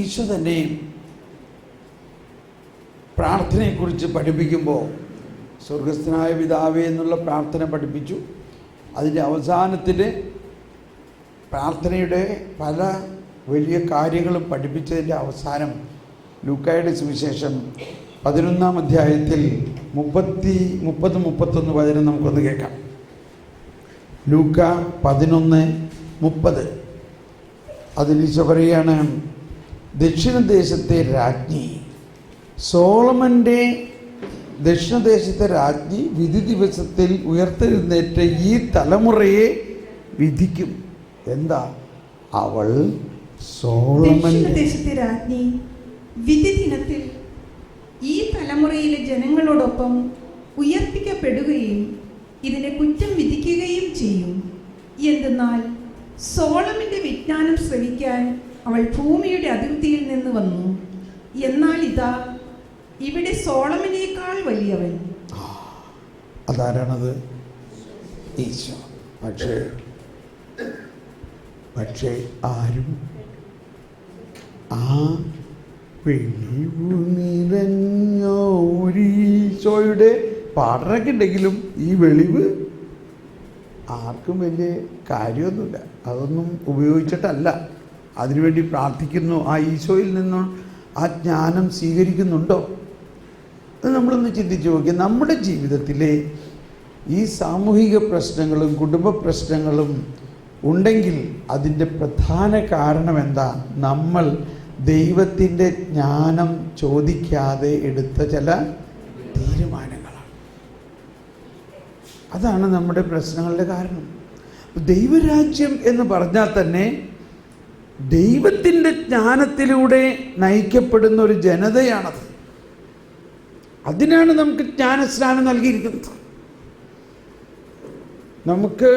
ഈശോ തന്നെ പ്രാർത്ഥനയെക്കുറിച്ച് പഠിപ്പിക്കുമ്പോൾ സ്വർഗസ്ഥനായ പിതാവേ എന്നുള്ള പ്രാർത്ഥന പഠിപ്പിച്ചു. അതിൻ്റെ അവസാനത്തിൽ പ്രാർത്ഥനയുടെ പല വലിയ കാര്യങ്ങളും പഠിപ്പിച്ചതിൻ്റെ അവസാനം ലൂക്കായുടെ സുവിശേഷം 11-ാം അധ്യായത്തിൽ 30-31 വചനം നമുക്കൊന്ന് കേൾക്കാം. ലൂക്ക 11:30. അതിൽ ഈശോ പറയുകയാണ്, ദക്ഷിണദേശത്തെ രാജ്ഞി സോളമൻ്റെ ദക്ഷിണദേശത്തെ രാജ്ഞി വിധി ദിവസത്തിൽ ഉയർത്തെഴുന്നേറ്റ് ഈ തലമുറയെ വിധിക്കും. എന്താ? അവൾ സോളമൻ്റെ ദേശത്തെ രാജ്ഞി വിധി ദിനത്തിൽ ഈ തലമുറയിലെ ജനങ്ങളോടൊപ്പം ഉയർപ്പിക്കപ്പെടുകയും ഇതിനെ കുറ്റം വിധിക്കുകയും ചെയ്യും. എന്തെന്നാൽ സോളമന്റെ വിജ്ഞാനം ശ്രവിക്കാൻ അവൾ ഭൂമിയുടെ അതിർത്തിയിൽ നിന്ന് വന്നു. എന്നാൽ ഇതാ ഇവിടെ സോളമനേക്കാൾ വലിയവൻ. അതാരാണത്? ഈശോ. പക്ഷേ ആരും ആ വെളിവു നിറഞ്ഞോരീശോയുടെ പാടനൊക്കെ ഉണ്ടെങ്കിലും ഈ വെളിവ് ആർക്കും വലിയ കാര്യമൊന്നുമില്ല. അതൊന്നും ഉപയോഗിച്ചിട്ടല്ല, അതിനുവേണ്ടി പ്രാർത്ഥിക്കുന്നു. ആ ഈശോയിൽ നിന്നും ആ ജ്ഞാനം സ്വീകരിക്കുന്നുണ്ടോ? അത് നമ്മളൊന്ന് ചിന്തിച്ച് നോക്കി. നമ്മുടെ ജീവിതത്തിലെ ഈ സാമൂഹിക പ്രശ്നങ്ങളും കുടുംബ പ്രശ്നങ്ങളും ഉണ്ടെങ്കിൽ അതിൻ്റെ പ്രധാന കാരണം എന്താ? നമ്മൾ ദൈവത്തിൻ്റെ ജ്ഞാനം ചോദിക്കാതെ എടുത്ത ചില തീരുമാനങ്ങളാണ്. അതാണ് നമ്മുടെ പ്രശ്നങ്ങളുടെ കാരണം. ദൈവരാജ്യം എന്ന് പറഞ്ഞാൽ തന്നെ ദൈവത്തിൻ്റെ ജ്ഞാനത്തിലൂടെ നയിക്കപ്പെടുന്ന ഒരു ജനതയാണത്. അതിനാണ് നമുക്ക് ജ്ഞാനസ്നാനം നൽകിയിരിക്കുന്നത്. നമുക്ക്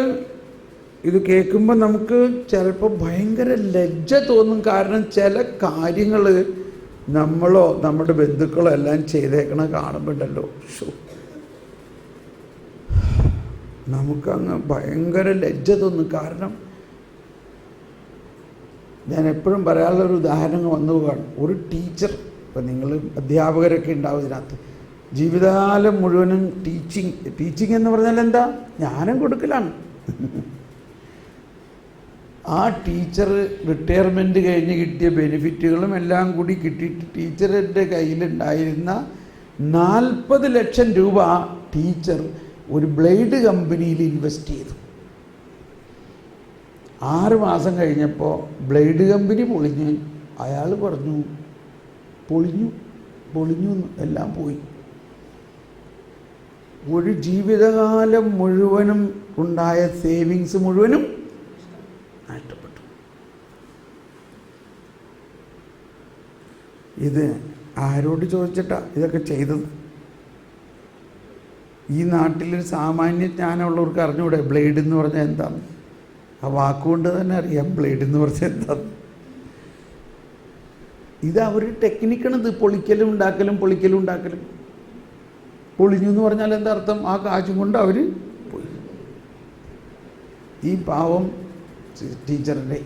ഇത് കേൾക്കുമ്പോൾ നമുക്ക് ചിലപ്പോൾ ഭയങ്കര ലജ്ജ തോന്നും. കാരണം ചില കാര്യങ്ങൾ നമ്മളോ നമ്മുടെ ബന്ധുക്കളോ എല്ലാം ചെയ്തേക്കണ കാണുമ്പോണ്ടല്ലോ, നമുക്കങ്ങ് ഭയങ്കര ലജ്ജ തോന്നും. കാരണം ഞാൻ എപ്പോഴും പറയാനുള്ളൊരു ഉദാഹരണം വന്നു പോവുകയാണ്. ഒരു ടീച്ചർ, ഇപ്പം നിങ്ങൾ അധ്യാപകരൊക്കെ ഉണ്ടാവും ഇതിനകത്ത്, ജീവിതകാലം മുഴുവനും ടീച്ചിങ് എന്ന് പറഞ്ഞാൽ എന്താ? ജ്ഞാനം കൊടുക്കലാണ്. ആ ടീച്ചർ റിട്ടയർമെൻറ്റ് കഴിഞ്ഞ് കിട്ടിയ ബെനിഫിറ്റുകളും എല്ലാം കൂടി കിട്ടിയിട്ട് ടീച്ചറിൻ്റെ കയ്യിലുണ്ടായിരുന്ന 40 ലക്ഷം രൂപ ടീച്ചർ ഒരു ബ്ലേഡ് കമ്പനിയിൽ ഇൻവെസ്റ്റ് ചെയ്തു. 6 മാസം കഴിഞ്ഞപ്പോൾ ബ്ലേഡ് കമ്പനി പൊളിഞ്ഞ് അയാൾ പറഞ്ഞു പൊളിഞ്ഞു എല്ലാം പോയി. ഒരു ജീവിതകാലം മുഴുവനും ഉണ്ടായ സേവിങ്സ് മുഴുവനും നഷ്ടപ്പെട്ടു. ഇത് ആരോട് ചോദിച്ചിട്ടാ ഇതൊക്കെ ചെയ്തത്? ഈ നാട്ടിലൊരു സാമാന്യ ജ്ഞാനമുള്ളവർക്ക് അറിഞ്ഞൂടെ ബ്ലേഡ് എന്ന് പറഞ്ഞാൽ എന്താണ്? ആ വാക്കുകൊണ്ട് തന്നെ അറിയാം ബ്ലേഡ് എന്ന് പറഞ്ഞാൽ എന്താണ്. ഇത് അവർ ടെക്നിക്കാണിത്. പൊളിക്കലും ഉണ്ടാക്കലും. പൊളിഞ്ഞു എന്ന് പറഞ്ഞാൽ എന്താ അർത്ഥം? ആ കാശും കൊണ്ട് അവർ പോയി. ഈ പാവം ടീച്ചറിൻ്റെ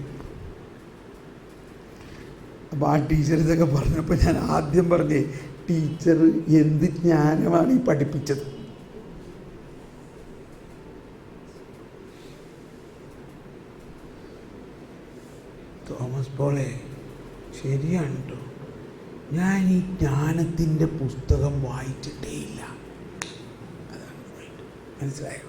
അപ്പോൾ ആ ടീച്ചർ ഇതൊക്കെ പറഞ്ഞപ്പോൾ ഞാൻ ആദ്യം പറഞ്ഞേ, ടീച്ചർ എന്ത് ജ്ഞാനമാണ് ഈ പഠിപ്പിച്ചത്? തോമസ് പോളെ, ശരിയാണ് കേട്ടോ, ഞാൻ ഈ ജ്ഞാനത്തിൻ്റെ പുസ്തകം വായിച്ചിട്ടേ ഇല്ല. അതാണ് മനസ്സിലായോ?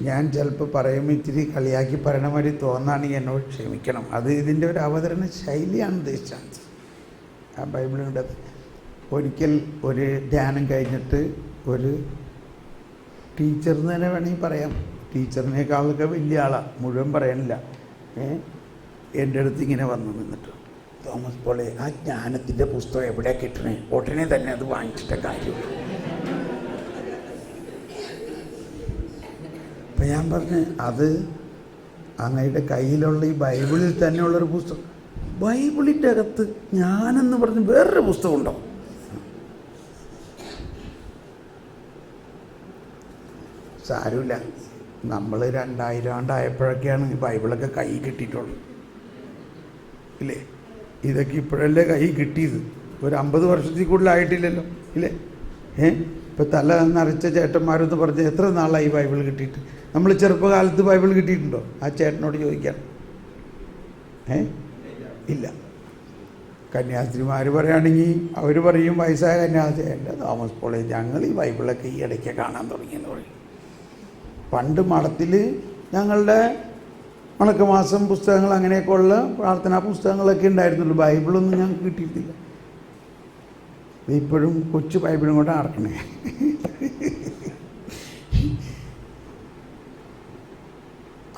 ഞാൻ ചിലപ്പോൾ പറയുമ്പോൾ ഇത്തിരി കളിയാക്കി പറയണ മാതിരി തോന്നാണെങ്കിൽ എന്നോട് ക്ഷമിക്കണം. അത് ഇതിൻ്റെ ഒരു അവതരണ ശൈലിയാണ് ഉദ്ദേശിച്ചത്. ആ ബൈബിളിൻ്റെ ഒരിക്കൽ ഒരു ധ്യാനം കഴിഞ്ഞിട്ട് ഒരു ടീച്ചർ എന്ന് തന്നെ വേണമെങ്കിൽ പറയാം, ടീച്ചറിനേക്കാളൊക്കെ വലിയ ആളാണ്, മുഴുവൻ പറയണില്ല, എൻ്റെ അടുത്ത് ഇങ്ങനെ വന്നു നിന്നിട്ട്, തോമസ് പോളെ, ആ ജ്ഞാനത്തിൻ്റെ പുസ്തകം എവിടെ കിട്ടണേ? ഉടനെ തന്നെ അത് വാങ്ങിച്ചിട്ട കാര്യമുള്ളൂ. അപ്പം ഞാൻ പറഞ്ഞു, അത് അങ്ങയുടെ കയ്യിലുള്ള ഈ ബൈബിളിൽ തന്നെയുള്ളൊരു പുസ്തകം. ബൈബിളിൻ്റെ അകത്ത് ജ്ഞാനെന്ന് പറഞ്ഞ് വേറൊരു പുസ്തകമുണ്ടോ? സാരമില്ല, നമ്മൾ 2000 ആണ്ടായപ്പോഴൊക്കെയാണ് ഈ ബൈബിളൊക്കെ കൈ കിട്ടിയിട്ടുള്ളൂ, ഇല്ലേ? ഇതൊക്കെ ഇപ്പോഴല്ലേ കൈ കിട്ടിയത്, ഒരു 50 വർഷത്തിൽ കൂടുതലായിട്ടില്ലല്ലോ, ഇല്ലേ? ഇപ്പോൾ തല നരച്ച ചേട്ടന്മാരെന്ന് പറഞ്ഞ് എത്ര നാളായി ബൈബിൾ കിട്ടിയിട്ട്? നമ്മൾ ചെറുപ്പകാലത്ത് ബൈബിൾ കിട്ടിയിട്ടുണ്ടോ? ആ ചേട്ടനോട് ചോദിക്കാൻ. ഇല്ല. കന്യാസ്ത്രീമാർ പറയുകയാണെങ്കിൽ അവർ പറയും, വയസ്സായ കന്യാസ്ത്രീ, എൻ്റെ തോമസ് പോളെ ഞങ്ങൾ ഈ ബൈബിളൊക്കെ ഈ ഇടയ്ക്ക് കാണാൻ തുടങ്ങിയെന്ന് പറയും. പണ്ട് മഠത്തിൽ ഞങ്ങളുടെ വണക്കമാസം പുസ്തകങ്ങൾ അങ്ങനെയൊക്കെയുള്ള പ്രാർത്ഥനാ പുസ്തകങ്ങളൊക്കെ ഉണ്ടായിരുന്നുള്ളൂ, ബൈബിളൊന്നും ഞങ്ങൾക്ക് കിട്ടിയിട്ടില്ല. ഇപ്പോഴും കൊച്ചു ബൈബിളും കൊണ്ട് നടക്കണേ.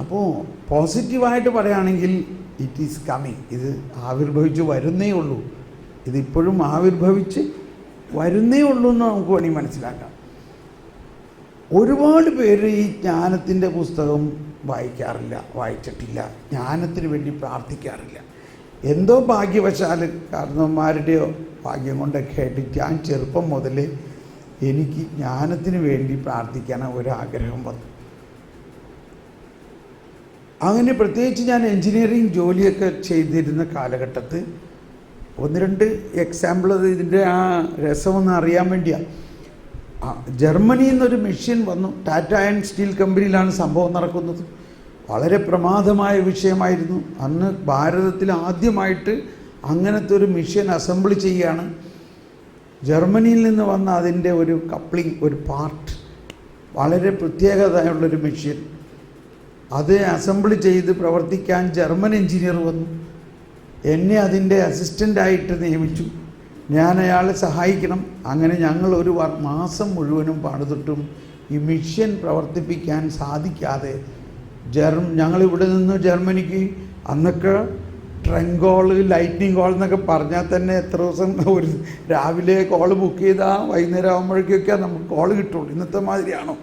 അപ്പോൾ പോസിറ്റീവായിട്ട് പറയുകയാണെങ്കിൽ ഇറ്റ് ഈസ് കമ്മിങ്, ഇത് ആവിർഭവിച്ച് വരുന്നേ ഉള്ളൂ, ഇതിപ്പോഴും ആവിർഭവിച്ച് വരുന്നേ ഉള്ളൂ എന്ന് നമുക്ക് വേണമെങ്കിൽ മനസ്സിലാക്കാം. ഒരുപാട് പേര് ഈ ജ്ഞാനത്തിൻ്റെ പുസ്തകം വായിക്കാറില്ല, വായിച്ചിട്ടില്ല, ജ്ഞാനത്തിന് വേണ്ടി പ്രാർത്ഥിക്കാറില്ല. എന്തോ ഭാഗ്യവശാൽ കാരണവന്മാരുടെയോ ഭാഗ്യം കൊണ്ടൊക്കെ ആയിട്ട് ഞാൻ ചെറുപ്പം മുതൽ എനിക്ക് ജ്ഞാനത്തിന് വേണ്ടി പ്രാർത്ഥിക്കാൻ ഒരാഗ്രഹം വന്നു. അങ്ങനെ പ്രത്യേകിച്ച് ഞാൻ എൻജിനീയറിങ് ജോലിയൊക്കെ ചെയ്തിരുന്ന കാലഘട്ടത്ത് 1-2 എക്സാമ്പിൾ ഇതിൻ്റെ ആ രസമൊന്ന് അറിയാൻ വേണ്ടിയാണ്. ജർമ്മനിയിൽ നിന്നൊരു മെഷീൻ വന്നു, ടാറ്റ ആൻഡ് സ്റ്റീൽ കമ്പനിയിലാണ് സംഭവം നടക്കുന്നത്. വളരെ പ്രമാദമായ വിഷയമായിരുന്നു. അന്ന് ഭാരതത്തിൽ ആദ്യമായിട്ട് അങ്ങനത്തെ ഒരു മെഷീൻ അസംബിൾ ചെയ്യുകയാണ്. ജർമ്മനിയിൽ നിന്ന് വന്ന അതിൻ്റെ ഒരു കപ്ലിംഗ്, ഒരു പാർട്ട്, വളരെ പ്രത്യേകതയുള്ളൊരു മെഷീൻ. അത് അസംബിൾ ചെയ്ത് പ്രവർത്തിക്കാൻ ജർമ്മൻ എഞ്ചിനീയർ വന്നു. എന്നെ അതിൻ്റെ അസിസ്റ്റൻ്റായിട്ട് നിയമിച്ചു. ഞാൻ അയാളെ സഹായിക്കണം. അങ്ങനെ ഞങ്ങൾ ഒരു മാസം മുഴുവനും പണിതിട്ടും ഈ മിഷൻ പ്രവർത്തിപ്പിക്കാൻ സാധിക്കാതെ ഞങ്ങളിവിടെ നിന്ന് ജർമ്മനിക്ക്, അന്നൊക്കെ ട്രെങ്കോള്, ലൈറ്റ്നിങ് കോൾ എന്നൊക്കെ പറഞ്ഞാൽ തന്നെ എത്ര ദിവസം, ഒരു രാവിലെ കോള് ബുക്ക് ചെയ്താൽ വൈകുന്നേരം ആകുമ്പോഴേക്കൊക്കെ നമുക്ക് കോള് കിട്ടുള്ളൂ. ഇന്നത്തെ മാതിരിയാണോ?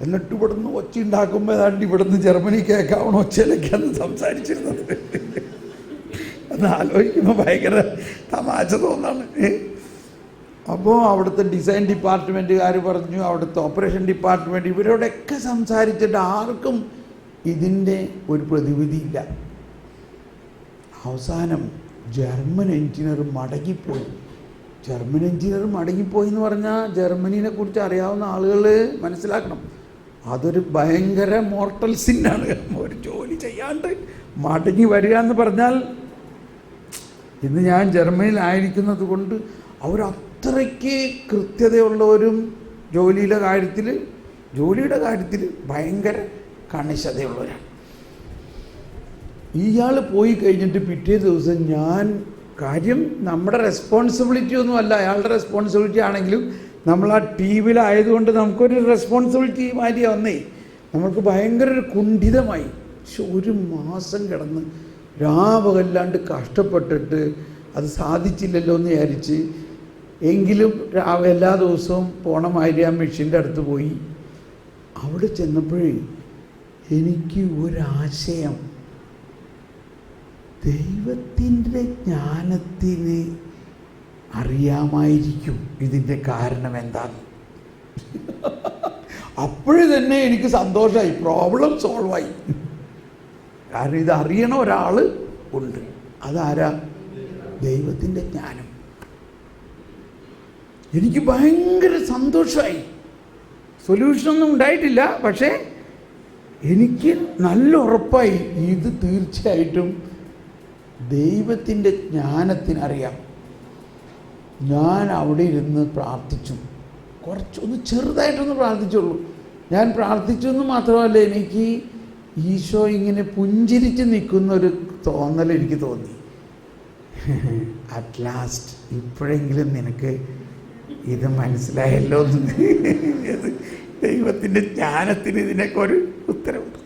എന്നിട്ട് ഇവിടുന്ന് ഒച്ച ഉണ്ടാക്കുമ്പോൾ ഏതാണ്ട് ഇവിടുന്ന് ജർമ്മനി കേൾക്കാവണ ഒച്ചയിലേക്കാണ് സംസാരിച്ചിരുന്നത്. അത് ആലോചിക്കുമ്പോൾ ഭയങ്കര തമാശ തോന്നാണ്. അപ്പോൾ അവിടുത്തെ ഡിസൈൻ ഡിപ്പാർട്ട്മെൻറ്റുകാർ പറഞ്ഞു, അവിടുത്തെ ഓപ്പറേഷൻ ഡിപ്പാർട്ട്മെൻറ്റ്, ഇവരോടൊക്കെ സംസാരിച്ചിട്ട് ആർക്കും ഇതിൻ്റെ ഒരു പ്രതിവിധിയില്ല. അവസാനം ജർമ്മൻ എഞ്ചിനീയർ മടങ്ങിപ്പോയി. ജർമ്മൻ എഞ്ചിനീയർ മടങ്ങിപ്പോയി എന്ന് പറഞ്ഞാൽ ജർമ്മനിനെ കുറിച്ച് അറിയാവുന്ന ആളുകൾ മനസ്സിലാക്കണം, അതൊരു ഭയങ്കര മോർട്ടൽ സിന്നാണ്. ഒരു ജോലി ചെയ്യാണ്ട് മടങ്ങി വരിക എന്ന് പറഞ്ഞാൽ, ഇന്ന് ഞാൻ ജർമ്മനിയിലായിരിക്കുന്നത് കൊണ്ട് അവരത്രയ്ക്ക് കൃത്യതയുള്ളവരും ജോലിയുടെ കാര്യത്തിൽ ഭയങ്കര കണിശതയുള്ളവരാണ്. ഇയാൾ പോയി കഴിഞ്ഞിട്ട് പിറ്റേ ദിവസം ഞാൻ, കാര്യം നമ്മുടെ റെസ്പോൺസിബിലിറ്റി ഒന്നുമല്ല, അയാളുടെ റെസ്പോൺസിബിലിറ്റി ആണെങ്കിലും നമ്മൾ ആ ടീമിലായതുകൊണ്ട് നമുക്കൊരു റെസ്പോൺസിബിലിറ്റി മാതിരി വന്നേ, നമുക്ക് ഭയങ്കര ഒരു കുണ്ഠിതമായി. പക്ഷെ 1 മാസം കിടന്ന് രാപകല്ലാണ്ട് കഷ്ടപ്പെട്ടിട്ട് അത് സാധിച്ചില്ലല്ലോ എന്ന് വിചാരിച്ച് എങ്കിലും എല്ലാ ദിവസവും പോണ മാതിരി ആ മെഷീൻ്റെ അടുത്ത് പോയി. അവിടെ ചെന്നപ്പോഴേ എനിക്ക് ഒരാശയം, ദൈവത്തിൻ്റെ ജ്ഞാനത്തിന് അറിയാമായിരിക്കും ഇതിൻ്റെ കാരണം എന്താന്ന്. അപ്പോഴേ തന്നെ എനിക്ക് സന്തോഷമായി, പ്രോബ്ലം സോൾവായി. കാരണം ഇത് അറിയണ ഒരാൾ ഉണ്ട്. അതാരാ? ദൈവത്തിൻ്റെ ജ്ഞാനം. എനിക്ക് ഭയങ്കര സന്തോഷമായി. സൊല്യൂഷനൊന്നും ഉണ്ടായിട്ടില്ല, പക്ഷേ എനിക്ക് നല്ല ഉറപ്പായി ഇത് തീർച്ചയായിട്ടും ദൈവത്തിൻ്റെ ജ്ഞാനത്തിനറിയാം. ഞാൻ അവിടെ ഇരുന്ന് പ്രാർത്ഥിച്ചു, കുറച്ചൊന്ന് ചെറുതായിട്ടൊന്ന് പ്രാർത്ഥിച്ചുള്ളൂ. ഞാൻ പ്രാർത്ഥിച്ചു എന്ന് മാത്രമല്ല, എനിക്ക് ഈശോ ഇങ്ങനെ പുഞ്ചിരിച്ച് നിൽക്കുന്നൊരു തോന്നൽ എനിക്ക് തോന്നി. അറ്റ് ലാസ്റ്റ് ഇപ്പോഴെങ്കിലും നിനക്ക് ഇത് മനസ്സിലായല്ലോ എന്ന്. ദൈവത്തിൻ്റെ ജ്ഞാനത്തിന് ഇതിനൊക്കെ ഒരു ഉത്തരവുണ്ട്.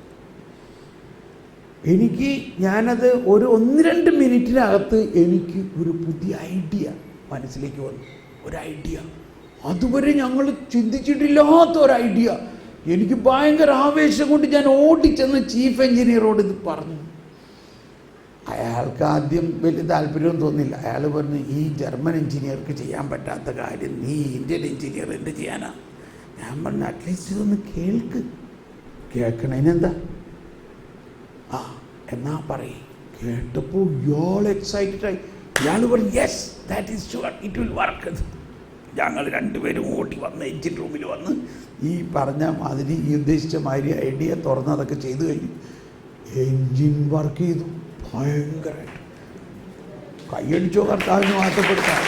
ഞാനത് ഒരു 1-2 മിനിറ്റിനകത്ത് എനിക്ക് ഒരു പുതിയ ഐഡിയ മനസ്സിലേക്ക് വന്നു. ഒരു ഐഡിയ, അതുവരെ ഞങ്ങൾ ചിന്തിച്ചിട്ടില്ലാത്ത ഒരു ഐഡിയ. എനിക്ക് ഭയങ്കര ആവേശം കൊണ്ട് ഞാൻ ഓടിച്ചെന്ന് ചീഫ് എഞ്ചിനീയറോട് ഇത് പറഞ്ഞു. അയാൾക്ക് ആദ്യം വലിയ താല്പര്യമൊന്നും തോന്നില്ല. അയാൾ പറഞ്ഞു, ഈ ജർമ്മൻ എഞ്ചിനീയർക്ക് ചെയ്യാൻ പറ്റാത്ത കാര്യം നീ ഇന്ത്യൻ എഞ്ചിനീയർ എന്ത് ചെയ്യാനാ? ഞാൻ പറഞ്ഞു, അറ്റ്ലീസ്റ്റ് ഇതൊന്ന് കേൾക്ക്, കേൾക്കണേനെന്താ? ആ എന്നാ പറയും. കേട്ടപ്പോൾ ഇയാൾ എക്സൈറ്റഡ് ആയി. ഇയാൾ പറഞ്ഞു yes that is sure it will work. ഞങ്ങൾ രണ്ടുപേരും ഓടി വന്ന് എഞ്ചിൻ റൂമിൽ വന്ന് ഈ പറഞ്ഞ മാതിരി ഈ ഉദ്ദേശിച്ച മാതിരി ഐഡിയ തുറന്ന് അതൊക്കെ ചെയ്തു കഴിഞ്ഞു. എൻജിൻ വർക്ക് ചെയ്തു ഭയങ്കരമായിട്ട്. കൈയടിച്ചോ കർത്താവിന് മാറ്റപ്പെടുത്താൻ.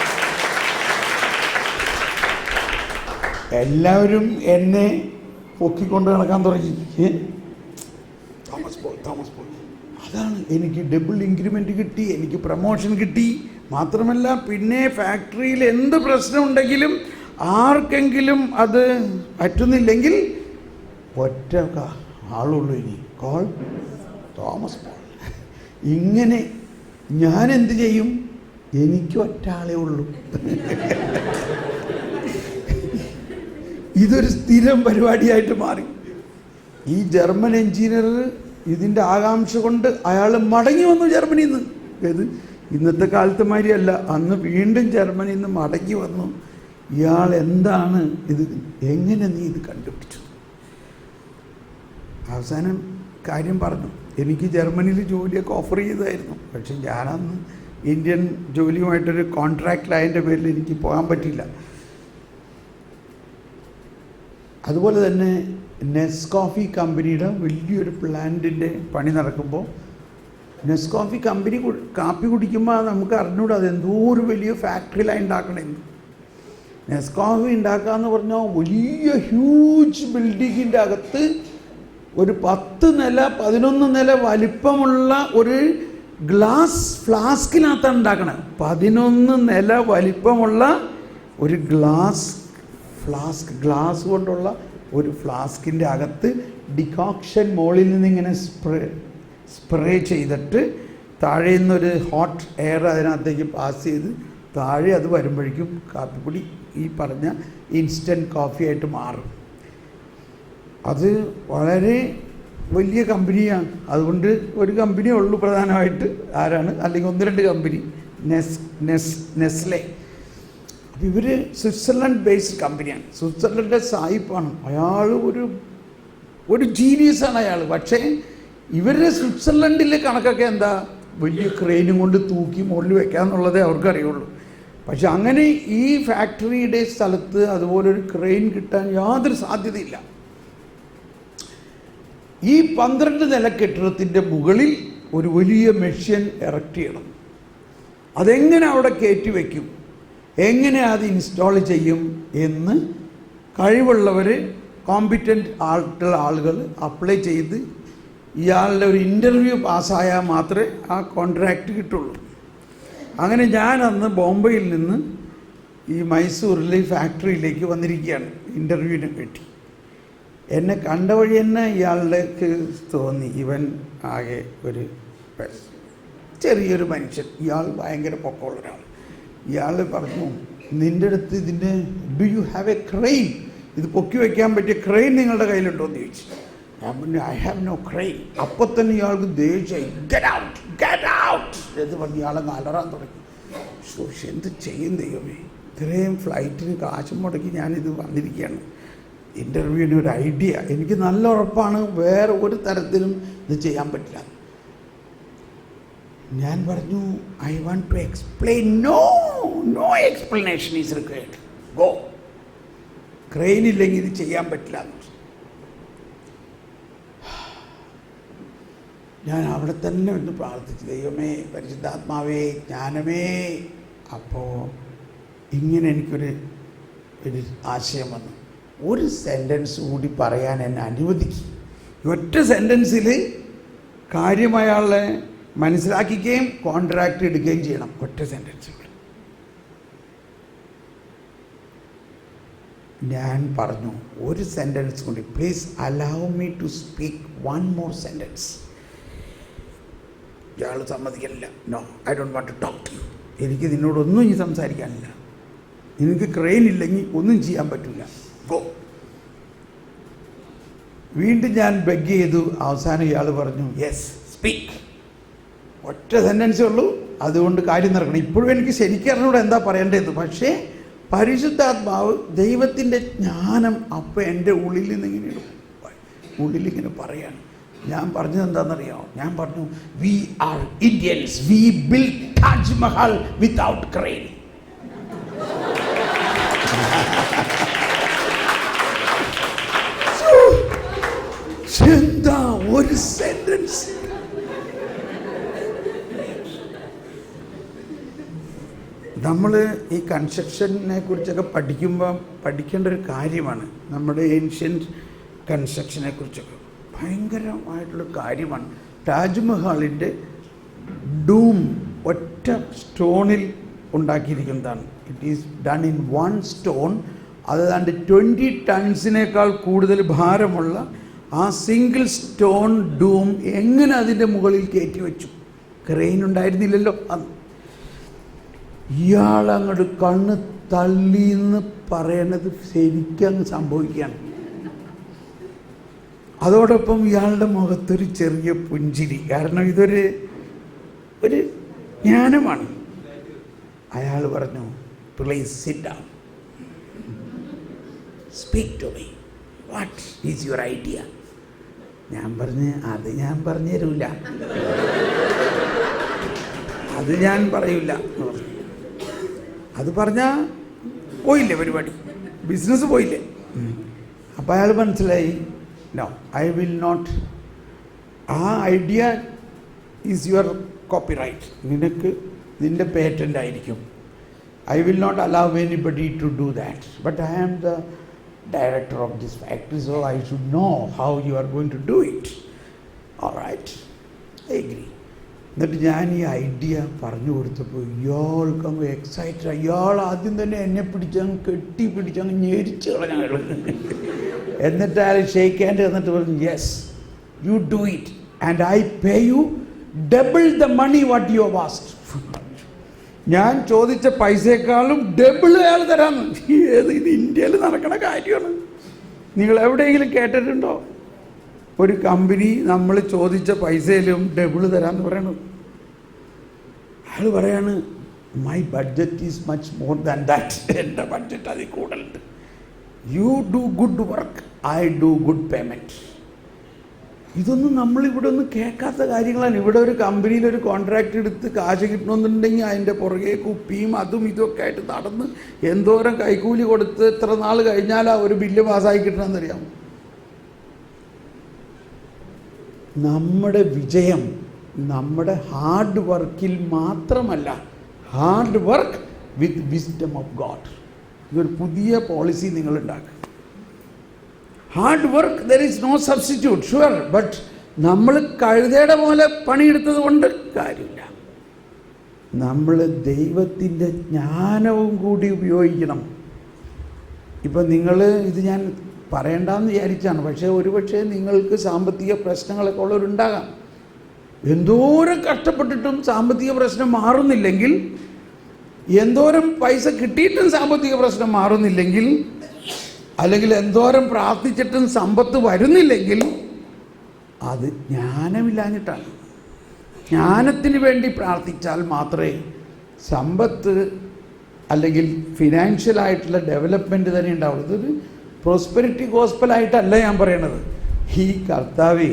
എല്ലാവരും എന്നെ പൊക്കിക്കൊണ്ട് നടക്കാൻ തുടങ്ങി. തോമസ് പോൾ. അതാണ് എനിക്ക് ഡബിൾ ഇൻക്രിമെൻറ്റ് കിട്ടി, എനിക്ക് പ്രമോഷൻ കിട്ടി. മാത്രമല്ല പിന്നെ ഫാക്ടറിയിൽ എന്ത് പ്രശ്നമുണ്ടെങ്കിലും ആർക്കെങ്കിലും അത് പറ്റുന്നില്ലെങ്കിൽ ഒറ്റ ആളുള്ളൂ, ഇനി കോൾ തോമസ് പോൾ. ഇങ്ങനെ ഞാൻ എന്ത് ചെയ്യും? എനിക്ക് ഒറ്റ ആളേ ഉള്ളൂ. ഇതൊരു സ്ഥിരം പരിപാടിയായിട്ട് മാറി. ഈ ജർമ്മൻ എഞ്ചിനീയർ ഇതിൻ്റെ ആകാംക്ഷ കൊണ്ട് അയാൾ മടങ്ങി വന്നു ജർമ്മനിയിൽ നിന്ന്. ഏത് ഇന്നത്തെ കാലത്തെ മാതിരിയല്ല, അന്ന് വീണ്ടും ജർമ്മനിയിൽ നിന്ന് മടങ്ങി വന്നു. ഇയാൾ എന്താണ് ഇത്, എങ്ങനെ നീ ഇത് കണ്ടുപിടിച്ചു? അവസാനം കാര്യം പറഞ്ഞു. എനിക്ക് ജർമ്മനിയിൽ ജോലിയൊക്കെ ഓഫർ ചെയ്തായിരുന്നു. പക്ഷെ ഞാനന്ന് ഇന്ത്യൻ ജോലിയുമായിട്ടൊരു കോൺട്രാക്റ്റിലായതിൻ്റെ പേരിൽ എനിക്ക് പോകാൻ പറ്റില്ല. അതുപോലെ തന്നെ നെസ്കോഫി കമ്പനിയുടെ വലിയൊരു പ്ലാന്റിൻ്റെ പണി നടക്കുമ്പോൾ നെസ്കോഫി കമ്പനി കാപ്പി കുടിക്കുമ്പോൾ നമുക്ക് അറിഞ്ഞൂടാ അതെന്തോ ഒരു വലിയ ഫാക്ടറിയിലാണ് ഉണ്ടാക്കണമെന്ന്. നെസ്കോഫി ഉണ്ടാക്കുക എന്ന് പറഞ്ഞാൽ വലിയ ഹ്യൂജ് ബിൽഡിങ്ങിൻ്റെ അകത്ത് ഒരു 10 നില 11 നില വലിപ്പമുള്ള ഒരു ഗ്ലാസ് ഫ്ലാസ്കിനകത്താണ് ഉണ്ടാക്കണത്. 11 നില വലിപ്പമുള്ള ഒരു ഗ്ലാസ് കൊണ്ടുള്ള ഒരു ഫ്ലാസ്കിൻ്റെ അകത്ത് ഡിക്കോക്ഷൻ മുകളിൽ നിന്ന് ഇങ്ങനെ സ്പ്രേ ചെയ്തിട്ട് താഴെ നിന്നൊരു ഹോട്ട് എയർ അതിനകത്തേക്ക് പാസ് ചെയ്ത് താഴെ അത് വരുമ്പോഴേക്കും കാപ്പിപ്പൊടി ഈ പറഞ്ഞ ഇൻസ്റ്റൻറ്റ് കോഫി ആയിട്ട് മാറും. അത് വളരെ വലിയ കമ്പനിയാണ്. അതുകൊണ്ട് ഒരു കമ്പനിയേ ഉള്ളൂ പ്രധാനമായിട്ട്. ആരാണ്? അല്ലെങ്കിൽ 1-2 കമ്പനി. നെസ്ലെ. അപ്പോൾ ഇവർ സ്വിറ്റ്സർലൻഡ് ബേസ്ഡ് കമ്പനിയാണ്. സ്വിറ്റ്സർലൻഡിൻ്റെ സായിപ്പാണ് അയാൾ. ഒരു ജീനിയസാണ് അയാൾ. പക്ഷേ ഇവരുടെ സ്വിറ്റ്സർലൻഡിലെ കണക്കൊക്കെ എന്താ, വലിയ ക്രെയിനും കൊണ്ട് തൂക്കി മുകളിൽ വെക്കാമെന്നുള്ളതേ അവർക്കറിയുള്ളൂ. പക്ഷെ അങ്ങനെ ഈ ഫാക്ടറിയുടെ സ്ഥലത്ത് അതുപോലൊരു ക്രെയിൻ കിട്ടാൻ യാതൊരു സാധ്യതയില്ല. ഈ 12 നില കെട്ടിടത്തിൻ്റെ മുകളിൽ ഒരു വലിയ മെഷീൻ ഇറക്റ്റ് ചെയ്യണം. അതെങ്ങനെ അവിടെ കയറ്റി വയ്ക്കും, എങ്ങനെ അത് ഇൻസ്റ്റാൾ ചെയ്യും എന്ന് കഴിവുള്ളവർ, കോമ്പിറ്റൻ്റ് ആയിട്ടുള്ള ആളുകൾ അപ്ലൈ ചെയ്ത് ഇയാളുടെ ഒരു ഇൻ്റർവ്യൂ പാസ്സായാൽ മാത്രമേ ആ കോൺട്രാക്റ്റ് കിട്ടുള്ളൂ. അങ്ങനെ ഞാൻ അന്ന് ബോംബെയിൽ നിന്ന് ഈ മൈസൂരിലെ ഫാക്ടറിയിലേക്ക് വന്നിരിക്കുകയാണ് ഇൻ്റർവ്യൂവിന് വേണ്ടി. എന്നെ കണ്ട വഴി തന്നെ ഇയാളുടെ തോന്നി ഇവൻ ആകെ ഒരു ചെറിയൊരു മനുഷ്യൻ. ഇയാൾ ഭയങ്കര പൊക്കമുള്ള ഒരാൾ. ഇയാൾ പറഞ്ഞു, നിൻ്റെ അടുത്ത് ഇതിൻ്റെ do you have A crane, ഇത് പൊക്കി വയ്ക്കാൻ പറ്റിയ ക്രെയിൻ നിങ്ങളുടെ കയ്യിലുണ്ടോ എന്ന് ചോദിച്ചു. ഞാൻ പറഞ്ഞു ഐ ഹാവ് നോ ക്രെയിൻ. അപ്പോൾ തന്നെ ഇയാൾക്ക് ദേഷ്യം, ഗെറ്റ് ഔട്ട് എന്ന് പറഞ്ഞ് ഇയാളെ അലറാൻ തുടങ്ങി. എന്ത് ചെയ്യും ദൈവമേ, ഇത്രയും ഫ്ലൈറ്റിന് കാശും മുടക്കി ഞാനിത് വന്നിരിക്കുകയാണ് ഇൻ്റർവ്യൂവിന്. ഒരു ഐഡിയ എനിക്ക് നല്ല ഉറപ്പാണ് വേറെ ഒരു തരത്തിലും ഇത് ചെയ്യാൻ പറ്റില്ല. ഞാൻ പറഞ്ഞു I want to explain. No explanation is required, go. Crane ഇല്ലെങ്കിൽ ഇത് ചെയ്യാൻ പറ്റില്ല. ഞാൻ അവിടെ തന്നെ ഒന്ന് പ്രാർത്ഥിച്ചു, ദൈവമേ, പരിശുദ്ധാത്മാവേ, ജ്ഞാനമേ. അപ്പോൾ ഇങ്ങനെ എനിക്കൊരു ആശയം വന്നു. ഒരു സെൻറ്റൻസ് കൂടി പറയാൻ എന്നെ അനുവദിക്കും. ഒറ്റ സെൻറ്റൻസിൽ കാര്യം അയാളെ മനസ്സിലാക്കിക്കുകയും കോൺട്രാക്റ്റ് എടുക്കുകയും ചെയ്യണം. ഒറ്റ സെൻറ്റൻസ് കൂടി. ഞാൻ പറഞ്ഞു, ഒരു സെൻറ്റൻസ് കൂടി, please allow me to speak 1 more sentence. ഇയാൾ സമ്മതിക്കില്ല. No, I don't want to talk to you. എനിക്ക് നിന്നോടൊന്നും ഈ സംസാരിക്കാനില്ല. എനിക്ക് ക്രെയിൻ ഇല്ലെങ്കിൽ ഒന്നും ചെയ്യാൻ പറ്റില്ല, ഗോ. വീണ്ടും ഞാൻ ബെഗ് ചെയ്തു. അവസാനം ഇയാൾ പറഞ്ഞു യെസ് സ്പീക്ക്. ഒറ്റ സെൻറ്റൻസേ ഉള്ളൂ, അതുകൊണ്ട് കാര്യം നടക്കണം. ഇപ്പോഴും എനിക്ക് ശരിക്കും അറിഞ്ഞൂടെ എന്താ പറയേണ്ടത്. പക്ഷേ പരിശുദ്ധാത്മാവ്, ദൈവത്തിൻ്റെ ജ്ഞാനം അപ്പം എൻ്റെ ഉള്ളിൽ നിന്ന് ഇങ്ങനെ ഉള്ളിലിങ്ങനെ പറയാണ്. ഞാൻ പറഞ്ഞത് എന്താണെന്നറിയോ? ഞാൻ പറഞ്ഞു, V R Indians, we build Taj Mahal without crane. എന്താ ഒരു സെന്റൻസ്! നമ്മൾ ഈ കൺസ്ട്രക്ഷനെ കുറിച്ചൊക്കെ പഠിക്കുമ്പോൾ പഠിക്കേണ്ട ഒരു കാര്യമാണ്. നമ്മുടെ ഏൻഷ്യൻ്റ് കൺസ്ട്രക്ഷനെ കുറിച്ചൊക്കെ ഭയങ്കരമായിട്ടുള്ള കാര്യമാണ്. താജ്മഹലിൻ്റെ ഡൂം ഒറ്റ സ്റ്റോണിൽ ഉണ്ടാക്കിയിരിക്കുന്നതാണ്. It is done in one stone. അതാണ്ട് 20 ടൺസിനേക്കാൾ കൂടുതൽ ഭാരമുള്ള ആ സിംഗിൾ സ്റ്റോൺ ഡൂം എങ്ങനെ അതിൻ്റെ മുകളിൽ കയറ്റി വെച്ചു? ക്രെയിൻ ഉണ്ടായിരുന്നില്ലല്ലോ അന്ന്. ഇയാളങ്ങോട്ട് കണ്ണ് തള്ളിയെന്ന് പറയണത് ശരിക്കങ്ങ് സംഭവിക്കുകയാണ്. അതോടൊപ്പം ഇയാളുടെ മുഖത്തൊരു ചെറിയ പുഞ്ചിരി. കാരണം ഇതൊരു ജ്ഞാനമാണ്. അയാൾ പറഞ്ഞു, please sit down, speak to me, what is your idea? ഞാൻ പറഞ്ഞു, അത് ഞാൻ പറഞ്ഞു തരൂല, അത് ഞാൻ പറയൂല എന്ന് പറഞ്ഞു. അത് പറഞ്ഞാൽ പോയില്ലേ പരിപാടി, ബിസിനസ് പോയില്ലേ. അപ്പോൾ അയാൾ മനസ്സിലായി, നോ, ഐ വിൽ നോട്ട്, ആ ഐഡിയ ഈസ് യുവർ കോപ്പിറൈറ്റ്, നിനക്ക് നിൻ്റെ പേറ്റൻ്റ് ആയിരിക്കും. I will not allow anybody to do that, but I am the director of this factory, so I should know how you are going to do it. All right, I agree. എന്നിട്ട് ഞാൻ ഈ idea പറഞ്ഞു കൊടുത്തപ്പോൾ ഇയാൾക്കങ്ങ് excited. അയാൾ ആദ്യം തന്നെ എന്നെ പിടിച്ചങ്ങ് കെട്ടിപ്പിടിച്ചങ്ങ് ഞെരിച്ച് കളഞ്ഞ. എന്നിട്ട് അയാൾ ഷേക്ക് ഹാൻഡ് എന്നിട്ട് പറഞ്ഞു, yes, you do it and I pay you double the money what you have asked. ഞാൻ ചോദിച്ച പൈസയെക്കാളും ഡബിൾ അയാൾ തരാമെന്ന്. ഇത് ഇന്ത്യയിൽ നടക്കണ കാര്യമാണ്. നിങ്ങൾ എവിടെയെങ്കിലും കേട്ടിട്ടുണ്ടോ ഒരു കമ്പനി നമ്മൾ ചോദിച്ച പൈസയിലും ഡബിൾ തരാമെന്ന് പറയണത്? അയാൾ പറയാണ്, my budget is much more than that. എൻ്റെ ബഡ്ജറ്റ് അതിൽ കൂടുതലുണ്ട്. You do good work, I do good payment. ഇതൊന്നും നമ്മളിവിടെ ഒന്നും കേൾക്കാത്ത കാര്യങ്ങളാണ്. ഇവിടെ ഒരു കമ്പനിയിൽ ഒരു കോൺട്രാക്റ്റ് എടുത്ത് കാശ് കിട്ടണമെന്നുണ്ടെങ്കിൽ അതിൻ്റെ പുറകെ കുപ്പിയും അതും ഇതൊക്കെ ആയിട്ട് നടന്ന് എന്തോരം കൈക്കൂലി കൊടുത്ത് എത്ര നാൾ കഴിഞ്ഞാലാ ഒരു ബില്ല് പാസ്സായി കിട്ടണമെന്നറിയാം. നമ്മുടെ വിജയം നമ്മുടെ ഹാർഡ് വർക്കിൽ മാത്രമല്ല, hard work with wisdom of God. ഇതൊരു പുതിയ പോളിസി നിങ്ങൾ ഉണ്ടാക്കുക. Hard work, there is no substitute, sure, but നമ്മൾ കഴുതയുടെ പോലെ പണിയെടുത്തത് കൊണ്ട് കാര്യമില്ല. നമ്മൾ ദൈവത്തിൻ്റെ ജ്ഞാനവും കൂടി ഉപയോഗിക്കണം. ഇപ്പം നിങ്ങൾ ഇത് ഞാൻ പറയണ്ടെന്ന് വിചാരിച്ചാണ്, പക്ഷേ ഒരുപക്ഷെ നിങ്ങൾക്ക് സാമ്പത്തിക പ്രശ്നങ്ങളൊക്കെ ഉള്ളവരുണ്ടാകാം. എന്തോരം കഷ്ടപ്പെട്ടിട്ടും സാമ്പത്തിക പ്രശ്നം മാറുന്നില്ലെങ്കിൽ, എന്തോരം പൈസ കിട്ടിയിട്ടും സാമ്പത്തിക പ്രശ്നം മാറുന്നില്ലെങ്കിൽ, അല്ലെങ്കിൽ എന്തോരം പ്രാർത്ഥിച്ചിട്ടും സമ്പത്ത് വരുന്നില്ലെങ്കിൽ, അത് ജ്ഞാനമില്ലാഞ്ഞിട്ടാണ്. ജ്ഞാനത്തിന് വേണ്ടി പ്രാർത്ഥിച്ചാൽ മാത്രമേ സമ്പത്ത് അല്ലെങ്കിൽ ഫിനാൻഷ്യലായിട്ടുള്ള ഡെവലപ്മെൻറ്റ് തന്നെ ഉണ്ടാവുള്ളൂ. ഇതൊരു പ്രോസ്പെരിറ്റി ഗോസ്പലായിട്ടല്ല ഞാൻ പറയണത്. ഈ കർത്താവേ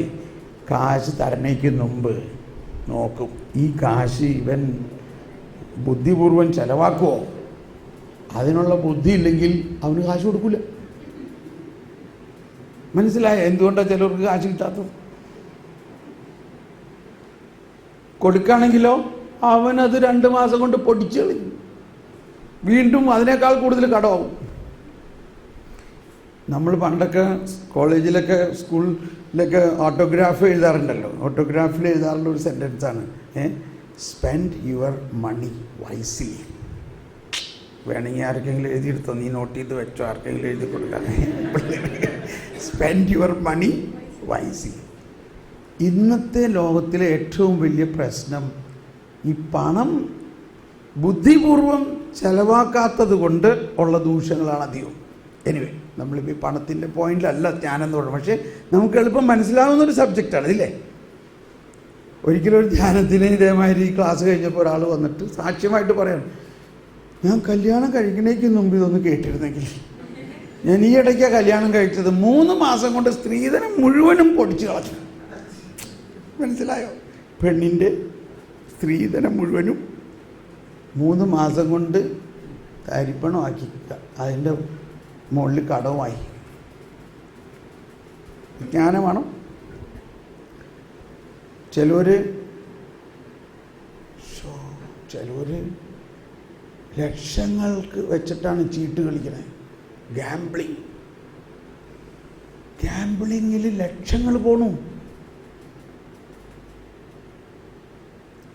കാശ് തരണയ്ക്ക് മുമ്പ് നോക്കും, ഈ കാശ് ഇവൻ ബുദ്ധിപൂർവം ചെലവാക്കുമോ? അതിനുള്ള ബുദ്ധി ഇല്ലെങ്കിൽ അവന് കാശ് കൊടുക്കില്ല. മനസ്സിലായ എന്തുകൊണ്ടാണ് ചിലർക്ക് കാശ് കിട്ടാത്തത്? കൊടുക്കുകയാണെങ്കിലോ അവനത് 2 മാസം കൊണ്ട് പൊടിച്ചു കളയും, വീണ്ടും അതിനേക്കാൾ കൂടുതൽ കടമാവും. നമ്മൾ പണ്ടൊക്കെ കോളേജിലൊക്കെ സ്കൂളിലൊക്കെ ഓട്ടോഗ്രാഫ് എഴുതാറുണ്ടല്ലോ. ഓട്ടോഗ്രാഫിൽ എഴുതാറുള്ള ഒരു സെൻറ്റൻസാണ്, സ്പെൻഡ് യുവർ മണി വൈസ്ലി. വേണമെങ്കിൽ ആർക്കെങ്കിലും എഴുതിയെടുത്തോ, നീ നോട്ട് ചെയ്ത് വെച്ചോ, ആർക്കെങ്കിലും എഴുതി കൊടുക്കാൻ. Spend your money wisely. ഇന്നത്തെ ലോകത്തിലെ ഏറ്റവും വലിയ പ്രശ്നം ഈ പണം ബുദ്ധിപൂർവം ചെലവാക്കാത്തത് കൊണ്ട് ഉള്ള ദൂഷ്യങ്ങളാണ് അധികം. എനിവേ, നമ്മളിപ്പോൾ ഈ പണത്തിൻ്റെ പോയിന്റിലല്ല ജ്ഞാനം തോന്നും, പക്ഷേ നമുക്ക് എളുപ്പം മനസ്സിലാവുന്നൊരു സബ്ജക്റ്റാണ് ഇതില്ലേ. ഒരിക്കലും ഒരു ധ്യാനത്തിന് ഇതേമാതിരി ക്ലാസ് കഴിഞ്ഞപ്പോൾ ഒരാൾ വന്നിട്ട് സാക്ഷ്യമായിട്ട് പറയണം, ഞാൻ കല്യാണം കഴിക്കണേക്ക് മുമ്പ് ഇതൊന്ന് കേട്ടിരുന്നെങ്കിൽ. ഞാൻ ഈ ഇടയ്ക്കാണ് കല്യാണം കഴിച്ചത്. 3 മാസം കൊണ്ട് സ്ത്രീധനം മുഴുവനും പൊടിച്ചു കളഞ്ഞു. മനസ്സിലായോ? പെണ്ണിൻ്റെ സ്ത്രീധനം മുഴുവനും 3 മാസം കൊണ്ട് തരിപ്പണമാക്കി, അതിൻ്റെ മുകളിൽ കടവുമായി. ജ്ഞാനമാണോ? ചിലർ ലക്ഷങ്ങൾക്ക് വെച്ചിട്ടാണ് ചീട്ട് കളിക്കുന്നത്. ഗാംബ്ലിങ്ങിൽ ലക്ഷങ്ങൾ പോണു.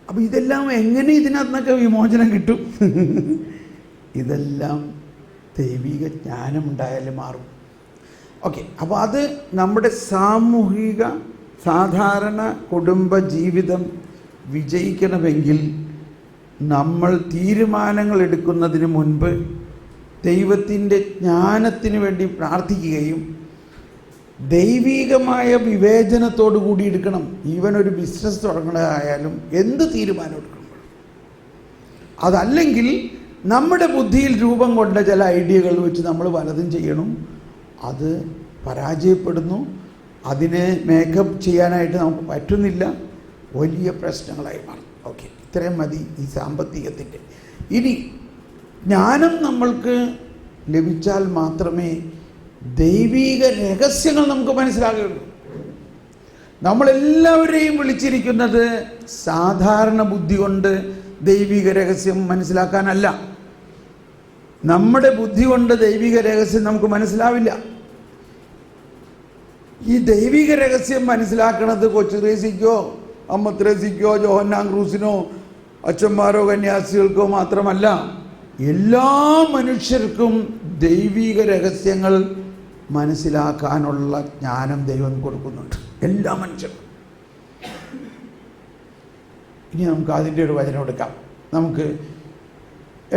അപ്പം ഇതെല്ലാം എങ്ങനെ ഇതിനകത്തൊക്കെ വിമോചനം കിട്ടും? ഇതെല്ലാം ദൈവിക ജ്ഞാനമുണ്ടായാലും മാറും. ഓക്കെ, അപ്പോൾ അത് നമ്മുടെ സാമൂഹിക സാധാരണ കുടുംബ ജീവിതം വിജയിക്കണമെങ്കിൽ നമ്മൾ തീരുമാനങ്ങൾ എടുക്കുന്നതിന് മുൻപ് ദൈവത്തിൻ്റെ ജ്ഞാനത്തിന് വേണ്ടി പ്രാർത്ഥിക്കുകയും ദൈവികമായ വിവേചനത്തോടു കൂടി എടുക്കണം. ഈവൻ ഒരു ബിസിനസ് തുടങ്ങുന്നതായാലും എന്ത് തീരുമാനം എടുക്കുമ്പോൾ. അതല്ലെങ്കിൽ നമ്മുടെ ബുദ്ധിയിൽ രൂപം കൊണ്ട ചില ഐഡിയകൾ വെച്ച് നമ്മൾ പലതും ചെയ്യണം, അത് പരാജയപ്പെടുന്നു. അതിനെ മേക്കപ്പ് ചെയ്യാനായിട്ട് നമുക്ക് പറ്റുന്നില്ല, വലിയ പ്രശ്നങ്ങളായി മാറും. ഓക്കെ, ഇത്രയും മതി ഈ സാമ്പത്തികത്തിൻ്റെ. ഇനി ജ്ഞാനം നമ്മൾക്ക് ലഭിച്ചാൽ മാത്രമേ ദൈവിക രഹസ്യങ്ങൾ നമുക്ക് മനസ്സിലാകുകയുള്ളൂ. നമ്മളെല്ലാവരെയും വിളിച്ചിരിക്കുന്നത് സാധാരണ ബുദ്ധി കൊണ്ട് ദൈവിക രഹസ്യം മനസ്സിലാക്കാനല്ല. നമ്മുടെ ബുദ്ധി കൊണ്ട് ദൈവിക രഹസ്യം നമുക്ക് മനസ്സിലാവില്ല. ഈ ദൈവിക രഹസ്യം മനസ്സിലാക്കുന്നത് കൊച്ചു ത്രേസ്യക്കോ അമ്മ ത്രേസ്യക്കോ ജോഹന്നാൻ ക്രൂസിനോ അച്ഛന്മാരോ കന്യാസികൾക്കോ മാത്രമല്ല, എല്ലാ മനുഷ്യർക്കും ദൈവിക രഹസ്യങ്ങൾ മനസ്സിലാക്കാനുള്ള ജ്ഞാനം ദൈവം കൊടുക്കുന്നുണ്ട്, എല്ലാ മനുഷ്യർക്കും. ഇനി നമുക്ക് അതിൻ്റെ ഒരു വചനം എടുക്കാം. നമുക്ക്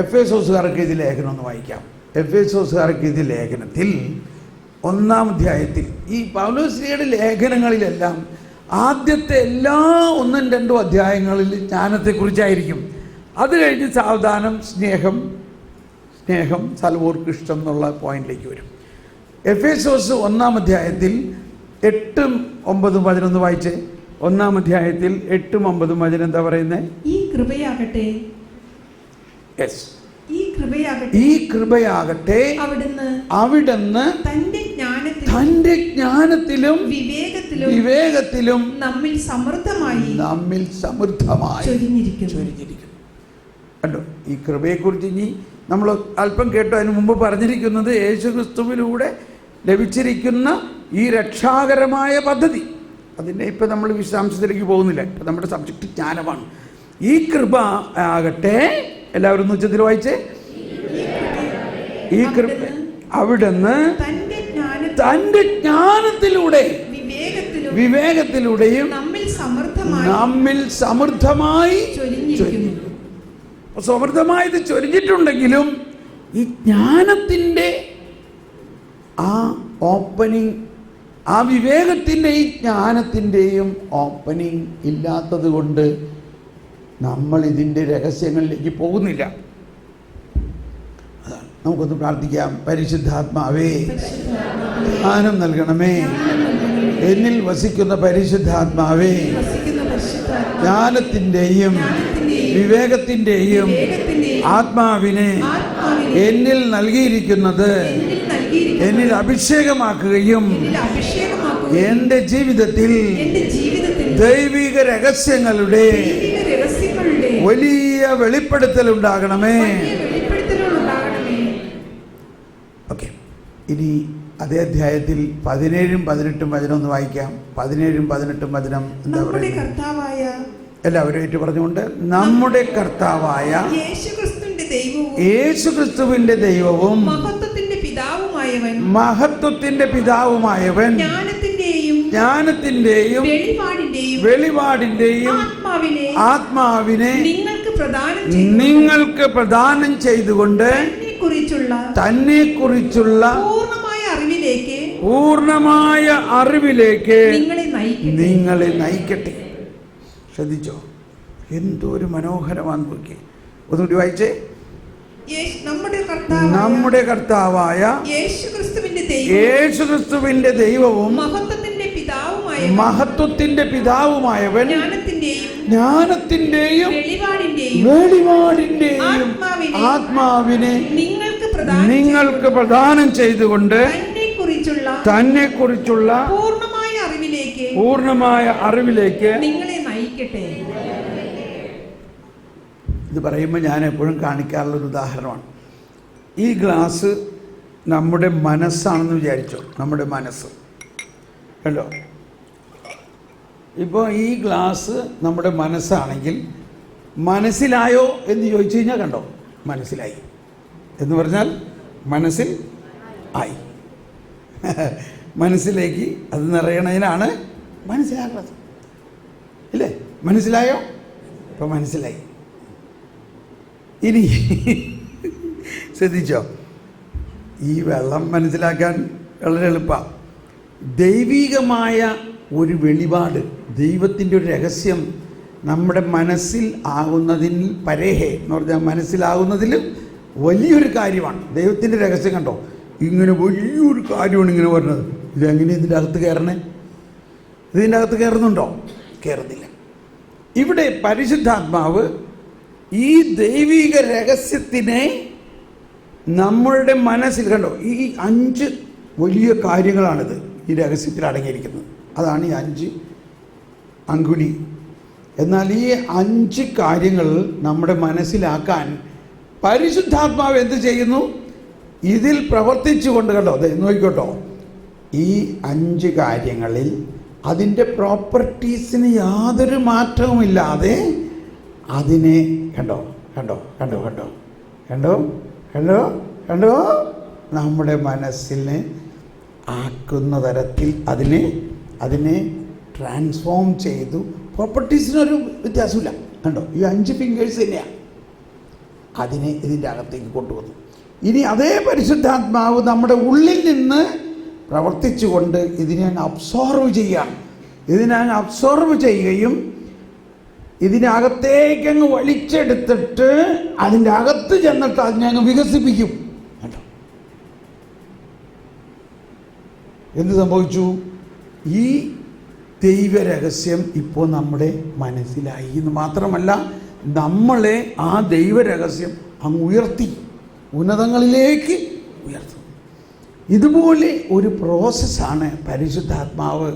എഫേസോസുകാർക്ക് എഴുതിയ ലേഖനം ഒന്ന് വായിക്കാം. എഫേസോസുകാർക്ക് എഴുതിയ ലേഖനത്തിൽ 1-ാം അധ്യായത്തിൽ ഈ പൗലോസ്ലീഹയുടെ ലേഖനങ്ങളിലെല്ലാം ആദ്യത്തെ എല്ലാ 1-2 അധ്യായങ്ങളിൽ ജ്ഞാനത്തെക്കുറിച്ചായിരിക്കും. അത് കഴിഞ്ഞ് സാവധാനം സ്നേഹം സൽവോർക്ക് ഇഷ്ടം എന്നുള്ള പോയിന്റിലേക്ക് വരും. എഫേസോസ് 1-ാം അധ്യായത്തിൽ 8, 9, 11 വായിച്ചേ. 1-ാം അധ്യായത്തിൽ 8, 9 വചനം എന്താ പറയുന്നത്? ഈ കൃപയാകട്ടെ അവിടുന്ന് തന്റെ ജ്ഞാനത്തിലും വിവേകത്തിലും നമ്മിൽ സമൃദ്ധമായി ചൊരിഞ്ഞിരിക്കുന്നു. കണ്ടോ, ഈ കൃപയെക്കുറിച്ച് ഇനി നമ്മൾ അല്പം കേട്ടോ. അതിന് മുമ്പ് പറഞ്ഞിരിക്കുന്നത് യേശുക്രിസ്തുവിലൂടെ ലഭിച്ചിരിക്കുന്ന ഈ രക്ഷാകരമായ പദ്ധതി. അതിൻ്റെ ഇപ്പം നമ്മൾ വിശദാംശത്തിലേക്ക് പോകുന്നില്ല. ഇപ്പം നമ്മുടെ സബ്ജക്റ്റ് ജ്ഞാനമാണ്. ഈ കൃപ ആകട്ടെ, എല്ലാവരും ഉച്ചത്തിൽ വായിച്ചേ. ഈ കൃപ അവിടുന്ന് തന്റെ ജ്ഞാനത്തിലൂടെ വിവേകത്തിലൂടെയും നമ്മിൽ സമൃദ്ധമായി സമൃദ്ധമായത് ചൊരിഞ്ഞിട്ടുണ്ടെങ്കിലും ഈ ജ്ഞാനത്തിൻ്റെ ആ ഓപ്പണിങ്, ആ വിവേകത്തിൻ്റെ ഈ ജ്ഞാനത്തിൻ്റെയും ഓപ്പണിങ് ഇല്ലാത്തത് കൊണ്ട് നമ്മൾ ഇതിൻ്റെ രഹസ്യങ്ങളിലേക്ക് പോകുന്നില്ല. അതാണ്. നമുക്കൊന്ന് പ്രാർത്ഥിക്കാം. പരിശുദ്ധാത്മാവേ, ജ്ഞാനം നൽകണമേ. എന്നിൽ വസിക്കുന്ന പരിശുദ്ധാത്മാവേ, ജ്ഞാനത്തിൻ്റെയും വിവേകത്തിൻ്റെയും ആത്മാവിനെ എന്നിൽ നൽകിയിരിക്കുന്നത് എന്നിൽ അഭിഷേകമാക്കുകയും എൻ്റെ ജീവിതത്തിൽ ദൈവിക രഹസ്യങ്ങളുടെ വലിയ വെളിപ്പെടുത്തൽ ഉണ്ടാകണമേ. ഓക്കെ, ഇനി അതേ അധ്യായത്തിൽ 17, 18 വചനം ഒന്ന് വായിക്കാം. 17, 18 വചനം എന്താ പറയുക? എല്ലാവരും ഏറ്റു പറഞ്ഞുകൊണ്ട്, നമ്മുടെ കർത്താവായ യേശുക്രിസ്തുവിന്റെ ദൈവവും മഹത്വത്തിന്റെ പിതാവുമായവൻ ജ്ഞാനത്തിന്റെയും വെളിപാടിന്റെയും ആത്മാവിനെ നിങ്ങൾക്ക് പ്രദാനം ചെയ്തുകൊണ്ട് തന്നെക്കുറിച്ചുള്ള പൂർണ്ണമായ അറിവിലേക്ക് നിങ്ങളെ നയിക്കട്ടെ. ശ്രദ്ധിച്ചോ, എന്തോ ഒരു മനോഹരമാണ് നോക്കി. ഒന്നുകൂടി വായിച്ചേ. നമ്മുടെ കർത്താവായ യേശുക്രിസ്തുവിന്റെ ദൈവവും മഹത്വത്തിന്റെ പിതാവുമായവൻ ജ്ഞാനത്തിന്റെയും വെളിപാടിന്റെയും ആത്മാവിനെ നിങ്ങൾക്ക് പ്രദാനം ചെയ്തുകൊണ്ട് തന്നെക്കുറിച്ചുള്ള പൂർണ്ണമായ അറിവിലേക്ക് നിങ്ങളെ നയിക്കട്ടെ. ഇത് പറയുമ്പോൾ ഞാൻ എപ്പോഴും കാണിക്കാറുള്ളൊരു ഉദാഹരണമാണ്. ഈ ഗ്ലാസ് നമ്മുടെ മനസ്സാണെന്ന് വിചാരിച്ചോ, നമ്മുടെ മനസ്സ് കണ്ടോ. ഇപ്പോൾ ഈ ഗ്ലാസ് നമ്മുടെ മനസ്സാണെങ്കിൽ മനസ്സിലായോ എന്ന് ചോദിച്ചു കഴിഞ്ഞാൽ കണ്ടോ, മനസ്സിലായി എന്ന് പറഞ്ഞാൽ മനസ്സിൽ ആയി. മനസ്സിലേക്ക് അത് നിറയണതിനാണ് മനസ്സിലാക്കുന്നത്, ഇല്ലേ? മനസ്സിലായോ? ഇപ്പം മനസ്സിലായി. ഇനി ശ്രദ്ധിച്ചോ, ഈ വെള്ളം മനസ്സിലാക്കാൻ വളരെ എളുപ്പമാണ്. ദൈവികമായ ഒരു വെളിപാട്, ദൈവത്തിൻ്റെ ഒരു രഹസ്യം നമ്മുടെ മനസ്സിൽ ആകുന്നതിൽ പരേഹേ എന്ന് പറഞ്ഞാൽ മനസ്സിലാകുന്നതിലും വലിയൊരു കാര്യമാണ്. ദൈവത്തിൻ്റെ രഹസ്യം കണ്ടോ, ഇങ്ങനെ വലിയൊരു കാര്യമാണ് ഇങ്ങനെ പറഞ്ഞത്. ഇതെങ്ങനെ ഇതിൻ്റെ അകത്ത് കയറണേ? ഇതിൻ്റെ അകത്ത് കയറുന്നുണ്ടോ? കയറുന്നില്ല. ഇവിടെ പരിശുദ്ധാത്മാവ് ഈ ദൈവിക രഹസ്യത്തിനെ നമ്മളുടെ മനസ്സിൽ കണ്ടോ, ഈ 5 വലിയ കാര്യങ്ങളാണിത് ഈ രഹസ്യത്തിൽ അടങ്ങിയിരിക്കുന്നത്. അതാണ് ഈ 5 അങ്കുലി. എന്നാൽ ഈ 5 കാര്യങ്ങൾ നമ്മുടെ മനസ്സിലാക്കാൻ പരിശുദ്ധാത്മാവ് എന്ത് ചെയ്യുന്നു? ഇതിൽ പ്രവർത്തിച്ചു കൊണ്ട് കണ്ടോ, നോക്കിക്കോട്ടോ, ഈ 5 കാര്യങ്ങളിൽ അതിൻ്റെ പ്രോപ്പർട്ടീസിന് യാതൊരു മാറ്റവുമില്ലാതെ അതിനെ കണ്ടോ കണ്ടോ കണ്ടോ കണ്ടോ കണ്ടോ കണ്ടോ കണ്ടോ നമ്മുടെ മനസ്സിനെ ആക്കുന്ന തരത്തിൽ അതിനെ ട്രാൻസ്ഫോം ചെയ്തു. പ്രോപ്പർട്ടീസിനൊരു വ്യത്യാസമില്ല. കണ്ടോ, ഈ 5 ഫിംഗേഴ്സ് തന്നെയാണ് അതിനെ ഇതിൻ്റെ അകത്തേക്ക് കൊണ്ടുവന്നു. ഇനി അതേ പരിശുദ്ധാത്മാവ് നമ്മുടെ ഉള്ളിൽ നിന്ന് പ്രവർത്തിച്ചുകൊണ്ട് ഇതിനെ അബ്സോർവ് ചെയ്യുകയാണ്. ഇതിനെ അബ്സോർവ് ചെയ്യുകയും ഇതിനകത്തേക്കങ്ങ് വലിച്ചെടുത്തിട്ട് അതിൻ്റെ അകത്ത് ചെന്നിട്ട് അതിനെ അങ്ങ് വികസിപ്പിക്കും. കേട്ടോ, എന്ത് സംഭവിച്ചു? ഈ ദൈവരഹസ്യം ഇപ്പോൾ നമ്മുടെ മനസ്സിലായി എന്ന് മാത്രമല്ല, നമ്മളെ ആ ദൈവരഹസ്യം അങ്ങ് ഉയർത്തി, ഉന്നതങ്ങളിലേക്ക് ഉയർത്തും. ഇതുപോലെ ഒരു പ്രോസസ്സാണ് പരിശുദ്ധാത്മാവ്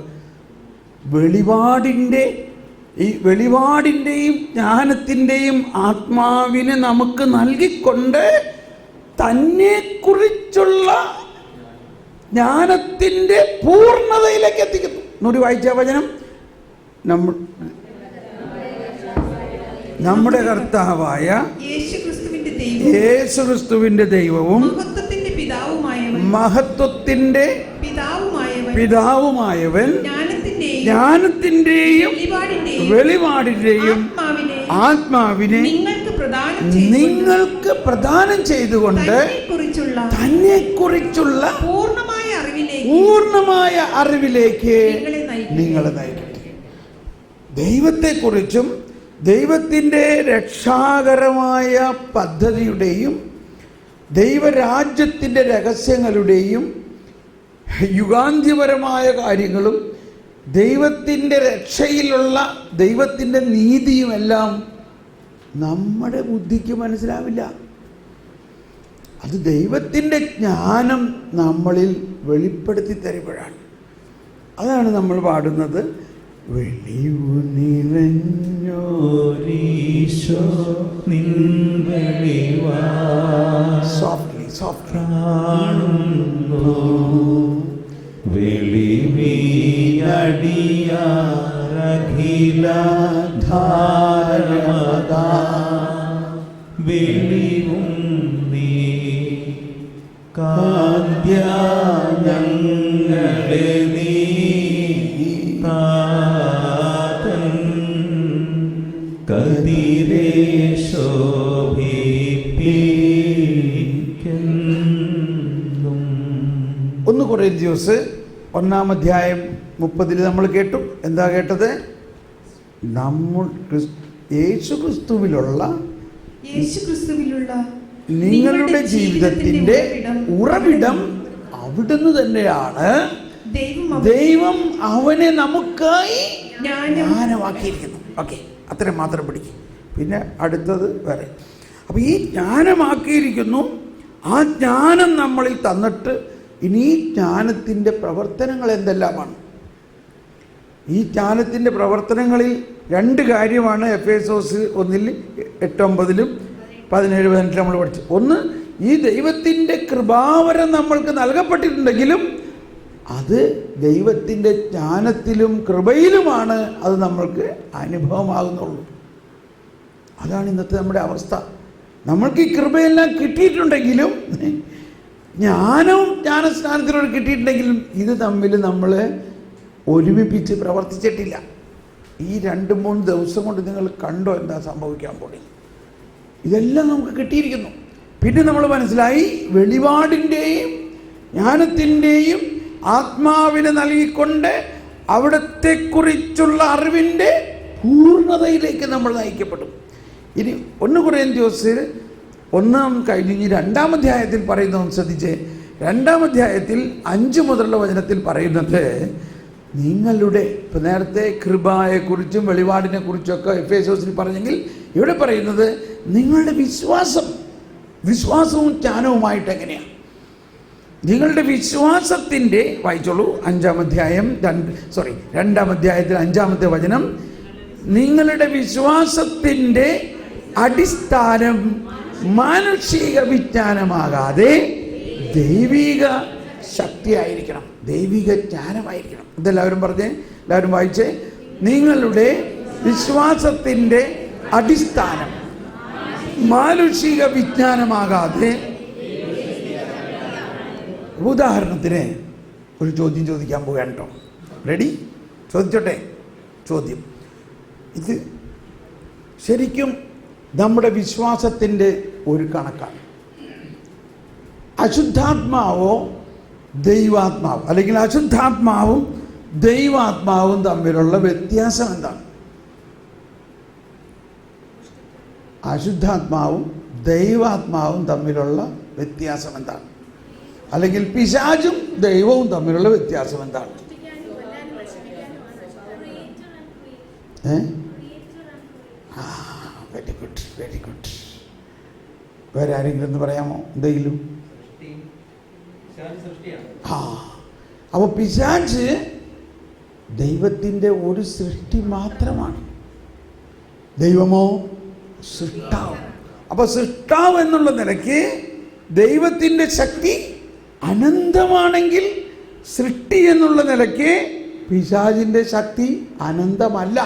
വെളിപാടിൻ്റെയും ജ്ഞാനത്തിൻ്റെയും ആത്മാവിനെ നമുക്ക് നൽകിക്കൊണ്ട് തന്നെക്കുറിച്ചുള്ള ജ്ഞാനത്തിൻ്റെ പൂർണ്ണതയിലേക്ക് എത്തിക്കുന്നു. എന്നൊരു വായിച്ച വചനം, നമ്മുടെ കർത്താവായ യേശുക്രിസ്തുവിന്റെ ദൈവവും മഹത്വത്തിന്റെ പിതാവുമായവൻ ജ്ഞാനത്തിന്റെയും വെളിപാടിന്റെയും ആത്മാവിനെ നിങ്ങൾക്ക് പ്രദാനം ചെയ്തുകൊണ്ട് തന്നെക്കുറിച്ചുള്ള പൂർണ്ണമായ അറിവിലേക്ക് നിങ്ങളെ നയിക്കട്ടെ. ദൈവത്തെക്കുറിച്ചും ദൈവത്തിൻ്റെ രക്ഷാകരമായ പദ്ധതിയുടെയും ദൈവരാജ്യത്തിൻ്റെ രഹസ്യങ്ങളുടെയും യുഗാന്ത്യപരമായ കാര്യങ്ങളും ദൈവത്തിൻ്റെ രക്ഷയിലുള്ള ദൈവത്തിൻ്റെ നീതിയുമെല്ലാം നമ്മുടെ ബുദ്ധിക്ക് മനസ്സിലാവില്ല. അത് ദൈവത്തിൻ്റെ ജ്ഞാനം നമ്മളിൽ വെളിപ്പെടുത്തി തരുമ്പോഴാണ്. അതാണ് നമ്മൾ പാടുന്നത്, വെളിവു നിറഞ്ഞോരീശോ നിൻ വെളിവാ സോഫ്റ്റ്ലി കാണുന്നു വെളിവിയടിയാരഖില ധാരണമതാ വെളിവും നീ കാന്ത്യങ്ങളെ നീ കതിരേ ശോഭിപ്പിക്കുന്നു. 1 കൊരിന്ത്യസ് 1-ാം-അധ്യായം-30 നമ്മൾ കേട്ടു. എന്താ കേട്ടത്? യേശുക്രിസ്തുവിലുള്ള നിങ്ങളുടെ ജീവിതത്തിൻ്റെ ഉറവിടം അവിടുന്ന് തന്നെയാണ്. ദൈവം അവനെ നമുക്കായി ജ്ഞാനമാക്കിയിരിക്കുന്നു. ഓക്കെ, അത്രയും മാത്രം പിടിക്കും. പിന്നെ അടുത്തത് വേറെ. അപ്പോൾ ഈ ജ്ഞാനമാക്കിയിരിക്കുന്നു. ആ ജ്ഞാനം നമ്മളിൽ തന്നിട്ട് ഇനി ഈ ജ്ഞാനത്തിൻ്റെ പ്രവർത്തനങ്ങൾ എന്തെല്ലാമാണ്? ഈ ജ്ഞാനത്തിൻ്റെ പ്രവർത്തനങ്ങളിൽ 2 കാര്യമാണ് എഫേസോസ് 1:8-9, 17-18 നമ്മൾ പഠിച്ചു. ഒന്ന്, ഈ ദൈവത്തിൻ്റെ കൃപാവരം നമ്മൾക്ക് നൽകപ്പെട്ടിട്ടുണ്ടെങ്കിലും അത് ദൈവത്തിൻ്റെ ജ്ഞാനത്തിലും കൃപയിലുമാണ് അത് നമ്മൾക്ക് അനുഭവമാകുന്നുള്ളൂ. അതാണ് ഇന്നത്തെ നമ്മുടെ അവസ്ഥ. നമ്മൾക്ക് ഈ കൃപയെല്ലാം കിട്ടിയിട്ടുണ്ടെങ്കിലും, ജ്ഞാനവും ജ്ഞാനസ്നാനത്തിലൂടെ കിട്ടിയിട്ടുണ്ടെങ്കിലും ഇത് തമ്മിൽ നമ്മൾ ഒരുമിപ്പിച്ച് പ്രവർത്തിച്ചിട്ടില്ല. ഈ 2-3 ദിവസം കൊണ്ട് നിങ്ങൾ കണ്ടോ എന്താ സംഭവിക്കാൻ പോകുന്നത്? ഇതെല്ലാം നമുക്ക് കിട്ടിയിരിക്കുന്നു. പിന്നെ നമ്മൾ മനസ്സിലായി, വെളിപാടിൻ്റെയും ജ്ഞാനത്തിൻ്റെയും ആത്മാവിനെ നൽകിക്കൊണ്ട് അവിടത്തെക്കുറിച്ചുള്ള അറിവിൻ്റെ പൂർണ്ണതയിലേക്ക് നമ്മൾ നയിക്കപ്പെടും. ഇനി 1 കൊരിന്ത്യർ 1 കഴിഞ്ഞ് 2-ാം അധ്യായത്തിൽ പറയുന്നതെന്ന് ശ്രദ്ധിച്ച്. 2-ാം അധ്യായത്തിൽ 5 മുതലുള്ള വചനത്തിൽ പറയുന്നത്, നിങ്ങളുടെ ഇപ്പം നേരത്തെ കൃപയെക്കുറിച്ചും വെളിപാടിനെ കുറിച്ചൊക്കെ എഫേസോസിൽ പറഞ്ഞെങ്കിൽ ഇവിടെ പറയുന്നത് നിങ്ങളുടെ വിശ്വാസവും ജ്ഞാനവുമായിട്ട് എങ്ങനെയാണ്? നിങ്ങളുടെ വിശ്വാസത്തിൻ്റെ, വായിച്ചോളൂ, 2-ാം അധ്യായത്തിൽ 5-ാമത്തെ വചനം, നിങ്ങളുടെ വിശ്വാസത്തിൻ്റെ അടിസ്ഥാനം മാനുഷിക വിജ്ഞാനമാകാതെ ദൈവിക ശക്തിയായിരിക്കണം, ദൈവിക ജ്ഞാനമായിരിക്കണം. ഇതെല്ലാവരും പറഞ്ഞേ, എല്ലാവരും വായിച്ചേ. നിങ്ങളുടെ വിശ്വാസത്തിൻ്റെ അടിസ്ഥാനം മാനുഷിക വിജ്ഞാനമാകാതെ. ഉദാഹരണത്തിന് ഒരു ചോദ്യം ചോദിക്കാൻ പോവുകയാണ് കേട്ടോ. റെഡി? ചോദിച്ചോട്ടെ? ചോദ്യം ഇത് ശരിക്കും നമ്മുടെ വിശ്വാസത്തിൻ്റെ ഒരു കണക്കാണ്. അശുദ്ധാത്മാവോ ദൈവാത്മാവ്, അല്ലെങ്കിൽ അശുദ്ധാത്മാവും ദൈവാത്മാവും തമ്മിലുള്ള വ്യത്യാസം എന്താണ്? അശുദ്ധാത്മാവും ദൈവാത്മാവും തമ്മിലുള്ള വ്യത്യാസം എന്താണ്? അല്ലെങ്കിൽ പിശാചും ദൈവവും തമ്മിലുള്ള വ്യത്യാസം എന്താണ്? Very good, very good. വേറെ ആരെങ്കിലും ഒന്ന് പറയാമോ എന്തെങ്കിലും? അപ്പോൾ പിശാച് ദൈവത്തിൻ്റെ ഒരു സൃഷ്ടി മാത്രമാണ്. ദൈവമോ സൃഷ്ടാവ്. അപ്പോൾ സൃഷ്ടാവ് എന്നുള്ള നിലയ്ക്ക് ദൈവത്തിൻ്റെ ശക്തി അനന്തമാണെങ്കിൽ, സൃഷ്ടി എന്നുള്ള നിലയ്ക്ക് പിശാചിൻ്റെ ശക്തി അനന്തമല്ല.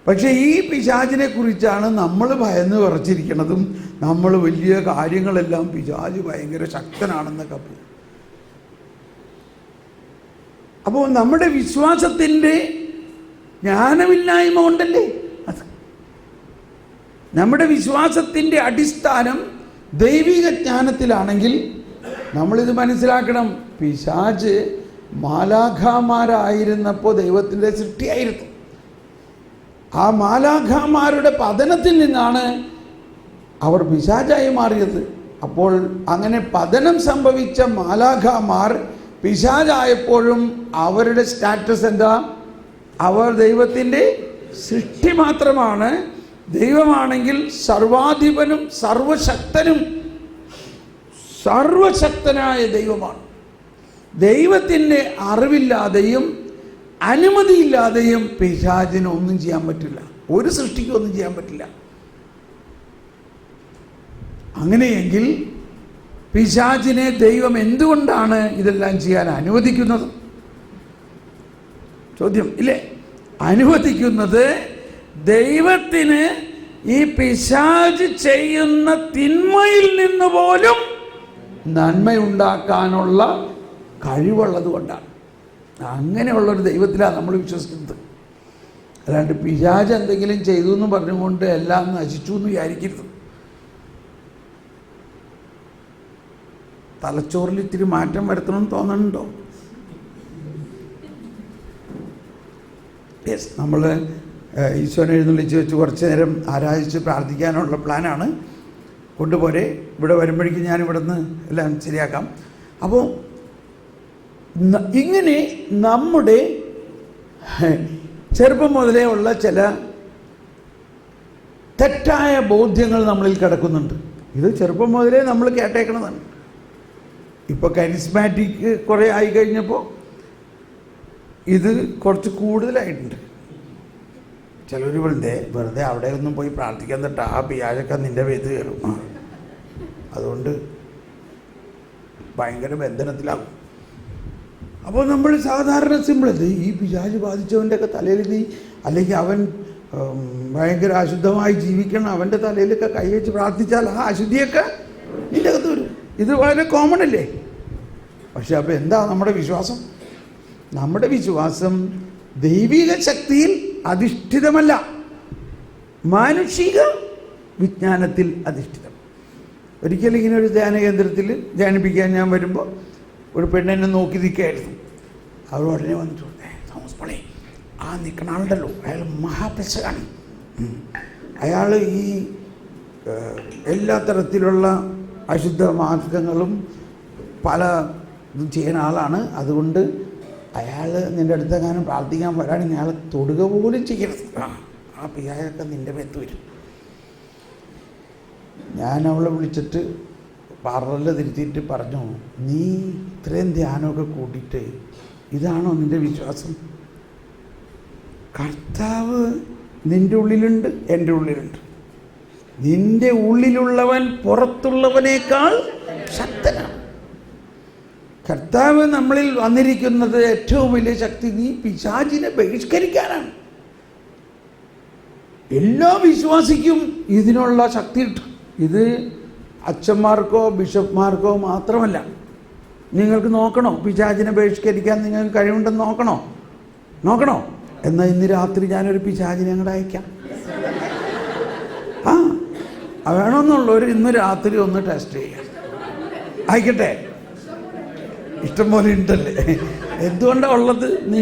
പക്ഷേ ഈ പിശാചിനെ കുറിച്ചാണ് നമ്മൾ ഭയന്ന് വിറച്ചിരിക്കുന്നതും. നമ്മൾ വലിയ കാര്യങ്ങളെല്ലാം പിശാച് ഭയങ്കര ശക്തനാണെന്നൊക്കെ. അപ്പോൾ നമ്മുടെ വിശ്വാസത്തിൻ്റെ ജ്ഞാനമില്ലായ്മ കൊണ്ടല്ലേ അത്. നമ്മുടെ വിശ്വാസത്തിൻ്റെ അടിസ്ഥാനം ദൈവിക ജ്ഞാനത്തിലാണെങ്കിൽ നമ്മളിത് മനസ്സിലാക്കണം. പിശാച് മാലാഖമാരായിരുന്നപ്പോൾ ദൈവത്തിൻ്റെ സൃഷ്ടിയായിരുന്നു. ആ മാലാഖമാരുടെ പതനത്തിൽ നിന്നാണ് അവർ പിശാചായി മാറിയത്. അപ്പോൾ അങ്ങനെ പതനം സംഭവിച്ച മാലാഖമാർ പിശാചായപ്പോഴും അവരുടെ സ്റ്റാറ്റസ് എന്താ? അവർ ദൈവത്തിൻ്റെ സൃഷ്ടി മാത്രമാണ്. ദൈവമാണെങ്കിൽ സർവാധിപനും സർവശക്തനായ ദൈവമാണ്. ദൈവത്തിൻ്റെ അറിവില്ലാതെയും അനുമതിയില്ലാതെയും പിശാചിന് ഒന്നും ചെയ്യാൻ പറ്റില്ല. ഒരു സൃഷ്ടിക്കും ഒന്നും ചെയ്യാൻ പറ്റില്ല. അങ്ങനെയെങ്കിൽ പിശാചിനെ ദൈവം എന്തുകൊണ്ടാണ് ഇതെല്ലാം ചെയ്യാൻ അനുവദിക്കുന്നത്? ചോദ്യം ഇല്ലേ? അനുവദിക്കുന്നത് ദൈവത്തിന് ഈ പിശാച് ചെയ്യുന്ന തിന്മയിൽ നിന്ന് പോലും നന്മയുണ്ടാക്കാനുള്ള കഴിവുള്ളത് കൊണ്ടാണ്. അങ്ങനെയുള്ളൊരു ദൈവത്തിലാണ് നമ്മൾ വിശ്വസിക്കുന്നത്. അല്ലാണ്ട് പിശാച് എന്തെങ്കിലും ചെയ്തു എന്ന് പറഞ്ഞുകൊണ്ട് എല്ലാം നശിച്ചു എന്ന് വിചാരിക്കരുത്. തലച്ചോറിൽ ഇത്തിരി മാറ്റം വരുത്തണമെന്ന് തോന്നുന്നുണ്ടോ? യെസ്, നമ്മൾ ഈശോനെ എഴുന്നള്ളിച്ച് വെച്ച് കുറച്ച് നേരം ആരാധിച്ച് പ്രാർത്ഥിക്കാനുള്ള പ്ലാനാണ്. കൊണ്ടുപോരെ, ഇവിടെ വരുമ്പോഴേക്കും ഞാൻ ഇവിടെ നിന്ന് എല്ലാം ശരിയാക്കാം. അപ്പോൾ ഇങ്ങനെ നമ്മുടെ ചെറുപ്പം മുതലേ ഉള്ള ചില തെറ്റായ ബോധ്യങ്ങൾ നമ്മളിൽ കിടക്കുന്നുണ്ട്. ഇത് ചെറുപ്പം മുതലേ നമ്മൾ കേട്ടേക്കണതാണ്. ഇപ്പോൾ കരിസ്മാറ്റിക് കുറേ ആയി കഴിഞ്ഞപ്പോൾ ഇത് കുറച്ച് കൂടുതലായിട്ടുണ്ട്. ചിലർ വെറുതെ അവിടെ ഒന്നും പോയി പ്രാർത്ഥിക്കാൻ തട്ട ആ പിയാഴൊക്കെ നിൻ്റെ വേദ് കയറും, അതുകൊണ്ട് ഭയങ്കര ബന്ധനത്തിലാകും. അപ്പോൾ നമ്മൾ സാധാരണ സിമ്പിളത് ഈ പിശാച് ബാധിച്ചവൻ്റെയൊക്കെ തലയിൽ നീ, അല്ലെങ്കിൽ അവൻ ഭയങ്കര അശുദ്ധമായി ജീവിക്കണം, അവൻ്റെ തലയിലൊക്കെ കൈവച്ച് പ്രാർത്ഥിച്ചാൽ ആ അശുദ്ധിയൊക്കെ നിൻ്റെ അകത്ത് വരും. ഇത് വളരെ കോമൺ അല്ലേ? പക്ഷെ അപ്പോൾ എന്താ നമ്മുടെ വിശ്വാസം? നമ്മുടെ വിശ്വാസം ദൈവിക ശക്തിയിൽ അധിഷ്ഠിതമല്ല, മാനുഷിക വിജ്ഞാനത്തിൽ അധിഷ്ഠിതം. ഒരിക്കലും ഇങ്ങനെ ഒരു ധ്യാന കേന്ദ്രത്തിൽ ധ്യാനിപ്പിക്കാൻ ഞാൻ വരുമ്പോൾ ഒരു പെണ്ണെന്നെ നോക്കി നിൽക്കുകയായിരുന്നു. അവർ ഉടനെ വന്നിട്ട് തോമസ് പള്ളി, ആ നിൽക്കുന്ന ആളുണ്ടല്ലോ, അയാൾ മഹാപ്രസംഗാണ്. അയാൾ ഈ എല്ലാ തരത്തിലുള്ള അശുദ്ധ മാർഗങ്ങളും പല ഇതും ചെയ്യുന്ന ആളാണ്. അതുകൊണ്ട് അയാൾ നിൻ്റെ അടുത്തെങ്ങാനും പ്രാർത്ഥിക്കാൻ വരാണെങ്കിൽ അയാൾ തൊടുക പോലും ചെയ്യരുത്, ആ പിയായൊക്കെ നിൻ്റെ മേത്ത് വരും. ഞാൻ അവളെ വിളിച്ചിട്ട് പറല് തിരുത്തിയിട്ട് പറഞ്ഞു, നീ ഇത്രയും ധ്യാനമൊക്കെ കൂട്ടിയിട്ട് ഇതാണോ നിൻ്റെ വിശ്വാസം? കർത്താവ് നിൻ്റെ ഉള്ളിലുണ്ട്, എൻ്റെ ഉള്ളിലുണ്ട്. നിൻ്റെ ഉള്ളിലുള്ളവൻ പുറത്തുള്ളവനേക്കാൾ ശക്തനാണ്. കർത്താവ് നമ്മളിൽ വന്നിരിക്കുന്നത് ഏറ്റവും വലിയ ശക്തി നീ പിശാചിനെ ബഹിഷ്കരിക്കാനാണ്. എല്ലാ വിശ്വാസിക്കും ഇതിനുള്ള ശക്തി കിട്ടും. ഇത് അച്ഛന്മാർക്കോ ബിഷപ്പ്മാർക്കോ മാത്രമല്ല. നിങ്ങൾക്ക് നോക്കണോ പിശാചിനെ ബഹിഷ്കരിക്കാൻ നിങ്ങൾക്ക് കഴിവുണ്ടെന്ന് നോക്കണോ? എന്നാൽ ഇന്ന് രാത്രി ഞാനൊരു പിശാചിനെ അങ്ങോട്ട് അയക്കാം. വേണമെന്നുള്ളവർ ഇന്ന് രാത്രി ഒന്ന് ടെസ്റ്റ് ചെയ്യാം. ആയിക്കട്ടെ, ഇഷ്ടംപോലെ ഉണ്ടല്ലേ. എന്തുകൊണ്ടാണ് ഉള്ളത്?